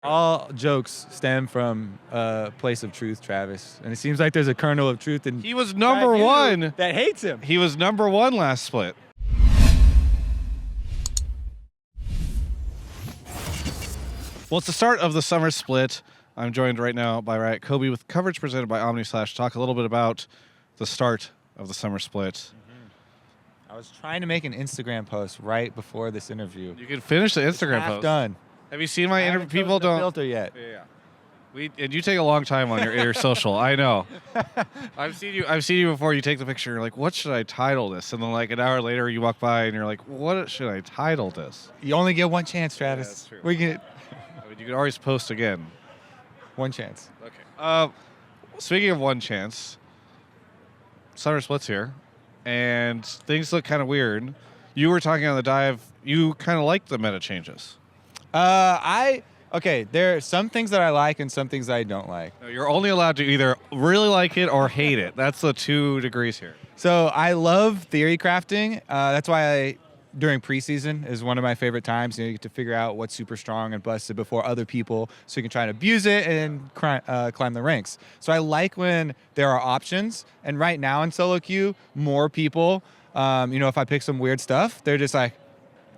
All jokes stem from a place of truth, Travis. And it seems like there's a kernel of truth in He was number one. that hates him. He was number one last split. Well, it's the start of the summer split. I'm joined right now by Riot Kobe with coverage presented by Omni Slash. Talk a little bit about the start of the summer split. I was trying to make an Instagram post right before this interview. You can finish the Instagram Half post. done. Have you seen my interview? People chosen a don't filter yet. Yeah. And you take a long time on your social. I know. I've seen you before. You take the picture. You're like, what should I title this? And then like an hour later, you walk by and you're like, what should I title this? You only get one chance, Travis. that's true. We get I mean, you can always post again. one chance. Okay. Speaking of one chance, summer split's here, and things look kind of weird. You were talking on the dive. You kind of like the meta changes. Okay, there are some things that I like and some things I don't like. No, you're only allowed to either really like it or hate it. That's the 2 degrees here. So I love theory crafting. That's why during preseason is one of my favorite times. You get to figure out what's super strong and busted before other people, so you can try and abuse it and climb the ranks. So I like when there are options. And right now in solo queue, more people, if I pick some weird stuff, they're just like,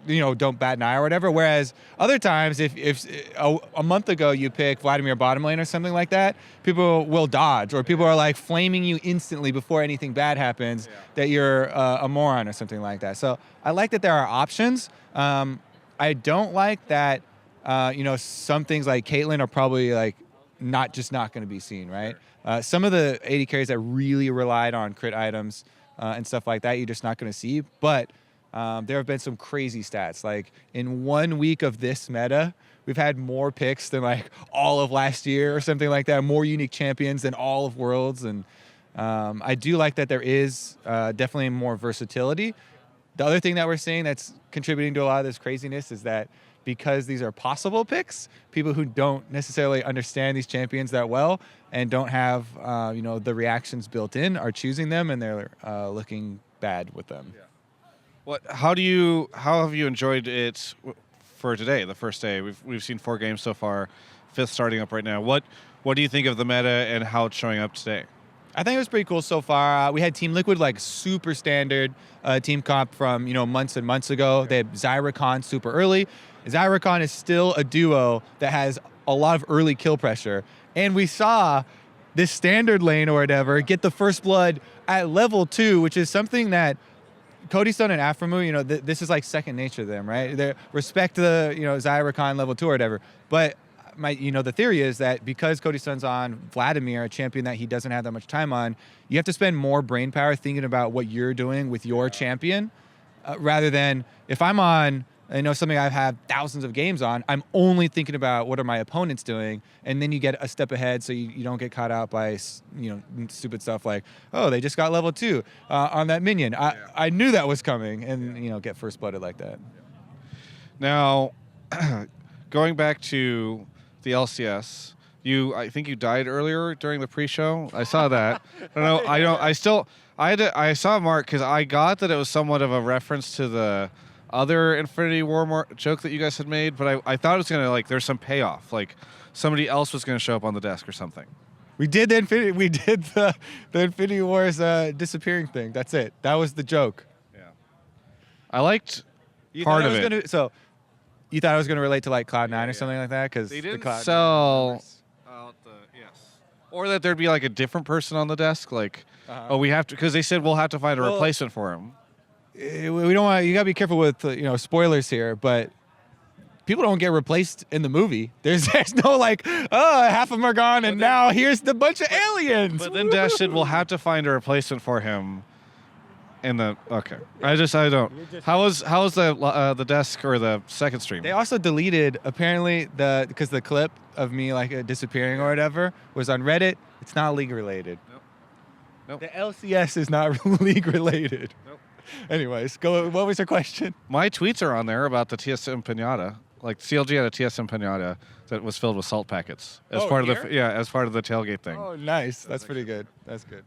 don't bat an eye or whatever. Whereas other times, if a month ago you pick Vladimir bottom lane or something like that, people will dodge, or people are like flaming you instantly before anything bad happens, that you're a moron or something like that. So I like that there are options. I don't like that, some things like Caitlyn are probably like not going to be seen, right? Some of the AD carries that really relied on crit items and stuff like that, you're just not going to see. But there have been some crazy stats. Like in 1 week of this meta, we've had more picks than like all of last year or something like that, more unique champions than all of Worlds. And I do like that there is definitely more versatility. The other thing that we're seeing that's contributing to a lot of this craziness is that because these are possible picks, people who don't necessarily understand these champions that well and don't have the reactions built in are choosing them, and they're looking bad with them. Yeah. How have you enjoyed it for today, the first day? We've seen 4 games so far, 5th starting up right now. What do you think of the meta and how it's showing up today? I think it was pretty cool so far. We had Team Liquid, like super standard team comp from months and months ago. They had Zyracon super early. Zyracon is still a duo that has a lot of early kill pressure, and we saw this standard lane or whatever get the first blood at level 2, which is something that Cody Stone and Aframu, this is like second nature to them, right? They respect the, Zyracon level 2 or whatever. But the theory is that because Cody Stone's on Vladimir, a champion that he doesn't have that much time on, you have to spend more brain power thinking about what you're doing with your champion, rather than if I'm on, something I've had thousands of games on, I'm only thinking about what are my opponents doing, and then you get a step ahead so you don't get caught out by stupid stuff like, oh, they just got level 2 on that minion. I knew that was coming, and get first blooded like that. Now, going back to the LCS, I think you died earlier during the pre-show. I saw that. I saw Mark because I got that it was somewhat of a reference to the other Infinity War joke that you guys had made, but I thought it was gonna there's some payoff, like somebody else was gonna show up on the desk or something. We did the Infinity Wars disappearing thing. That's it. That was the joke. Yeah, I liked part of it. So you thought I was gonna relate to like Cloud9 or something like that, because they didn't sell out or that there'd be like a different person on the desk, like we have to, because they said we'll have to find a replacement for him. We don't want. You gotta be careful with spoilers here, but people don't get replaced in the movie. There's no like, half of them are gone, and now here's the bunch of aliens. But then Dash said we'll have to find a replacement for him. In the I don't. How was the desk or the second stream? They also deleted apparently because the clip of me like disappearing or whatever was on Reddit. It's not league related. Nope. The LCS is not league related. Nope. Anyways, go. What was your question? My tweets are on there about the TSM pinata. Like CLG had a TSM pinata that was filled with salt packets as part of the tailgate thing. Oh, nice. That's pretty good. That's good.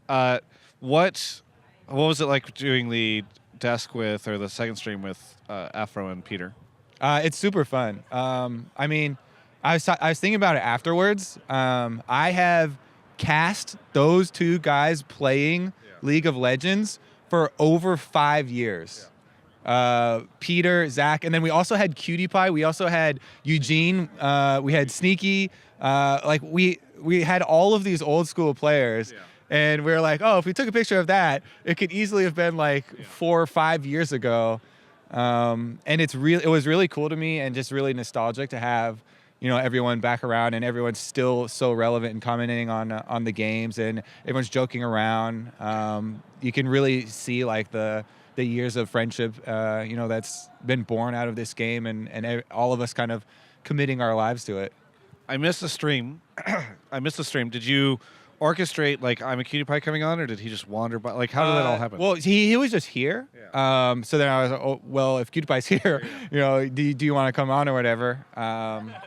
What was it like doing the desk with, or the second stream with Afro and Peter? It's super fun. I was thinking about it afterwards. I have cast those two guys playing League of Legends for over 5 years. Peter, Zach, and then we also had Cutie Pie. We also had Eugene. We had Sneaky. Like we had all of these old school players. Yeah. And we were like, oh, if we took a picture of that, it could easily have been like 4 or 5 years ago. And it was really cool to me and just really nostalgic to have, everyone back around and everyone's still so relevant and commenting on the games and everyone's joking around. You can really see like the years of friendship, that's been born out of this game and all of us kind of committing our lives to it. I missed the stream. Did you orchestrate like I'm a Cutie Pie coming on, or did he just wander by? Like, how did that all happen? Well, he was just here. Yeah. So then I was like, oh, well, if Cutie Pie's here, do you want to come on or whatever?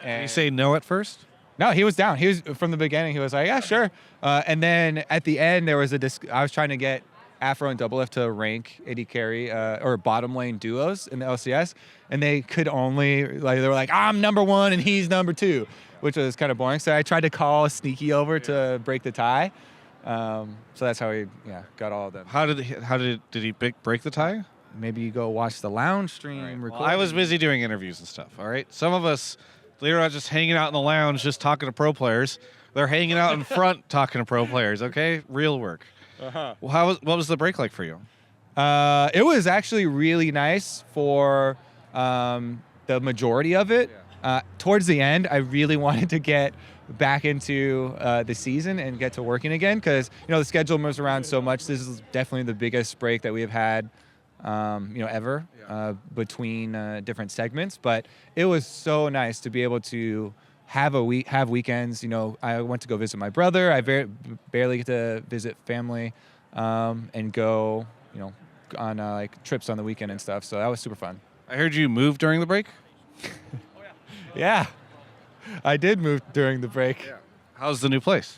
Did he say no at first? No, he was down. He was from the beginning. He was like, yeah, sure. And then at the end, there was I was trying to get Afro and Double F to rank AD carry or bottom lane duos in the LCS, and they could only they were like, I'm number 1 and he's number 2. Which was kind of boring. So I tried to call Sneaky over to break the tie. So that's how we got all of them. How did he break the tie? Maybe you go watch the lounge stream. Right. Well, I was busy doing interviews and stuff. All right. Some of us, they're not just hanging out in the lounge, just talking to pro players. They're hanging out in front, talking to pro players. Okay, real work. Uh-huh. Well, what was the break like for you? It was actually really nice for the majority of it. Yeah. Towards the end, I really wanted to get back into the season and get to working again because, the schedule moves around so much. This is definitely the biggest break that we've had, ever between different segments. But it was so nice to be able to have weekends. I went to go visit my brother. I barely get to visit family and go, on like trips on the weekend and stuff. So that was super fun. I heard you moved during the break. Yeah, I did move during the break. Yeah. How's the new place?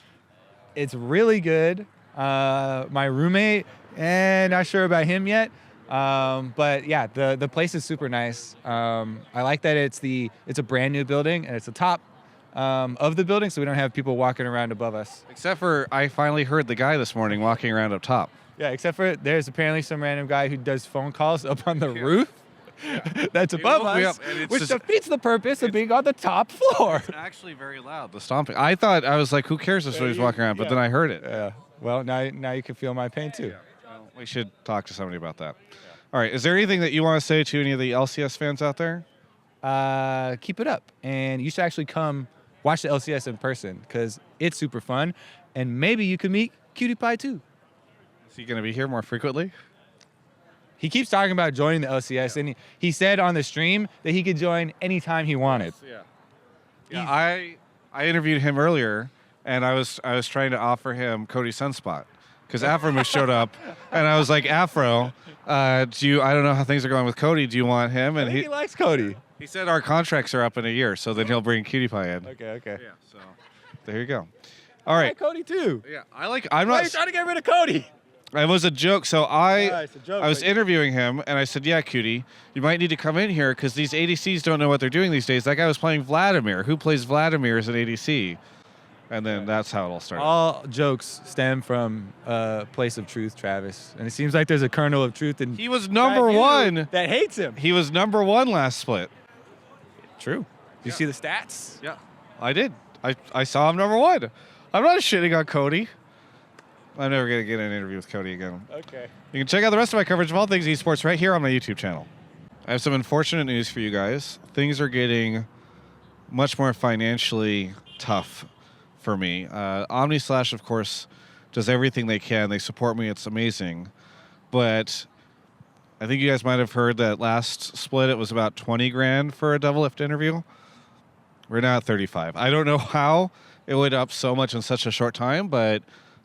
It's really good. My roommate, not sure about him yet. But yeah, the place is super nice. I like that it's a brand new building and it's the top of the building, so we don't have people walking around above us. Except for I finally heard the guy this morning walking around up top. Yeah, except for there's apparently some random guy who does phone calls up on the roof. Yeah. That's above us, which defeats the purpose of being on the top floor. It's actually very loud, the stomping. I was like, who cares if he's walking around, but then I heard it. Yeah. Well, now you can feel my pain too. Yeah. Well, we should talk to somebody about that. Yeah. All right. Is there anything that you want to say to any of the LCS fans out there? Keep it up. And you should actually come watch the LCS in person because it's super fun. And maybe you could meet Cutie Pie too. Is he going to be here more frequently? He keeps talking about joining the LCS, and he said on the stream that he could join anytime he wanted. Yeah. I interviewed him earlier, and I was trying to offer him Cody Sunspot because Afro showed up, and I was like, Afro, I don't know how things are going with Cody. Do you want him? And he likes Cody. He said our contracts are up in a year, so then he'll bring Cutie Pie in. Okay. Yeah. So there you go. All right. I like Cody too. Yeah. Why are you trying to get rid of Cody? It was a joke. So I was like, interviewing him, and I said, yeah, Cutie, you might need to come in here because these ADCs don't know what they're doing these days. That guy was playing Vladimir. Who plays Vladimir as an ADC? And then that's how it all started. All jokes stem from a place of truth, Travis. And it seems like there's a kernel of truth in he was number one. That hates him. He was number 1 last split. True. Did you see the stats? Yeah, I did. I saw him number 1. I'm not shitting on Cody. I'm never going to get an interview with Cody again. Okay. You can check out the rest of my coverage of all things esports right here on my YouTube channel. I have some unfortunate news for you guys. Things are getting much more financially tough for me. OmniSlash, of course, does everything they can. They support me. It's amazing. But I think you guys might have heard that last split, it was about 20 grand for a double lift interview. We're now at 35. I don't know how it went up so much in such a short time, but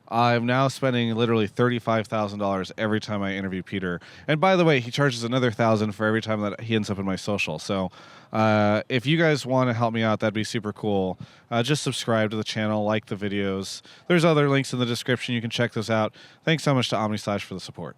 I'm now spending literally $35,000 every time I interview Peter. And by the way, he charges another $1,000 for every time that he ends up in my social. So if you guys want to help me out, that'd be super cool. Just subscribe to the channel, like the videos. There's other links in the description. You can check those out. Thanks so much to OmniSlash for the support.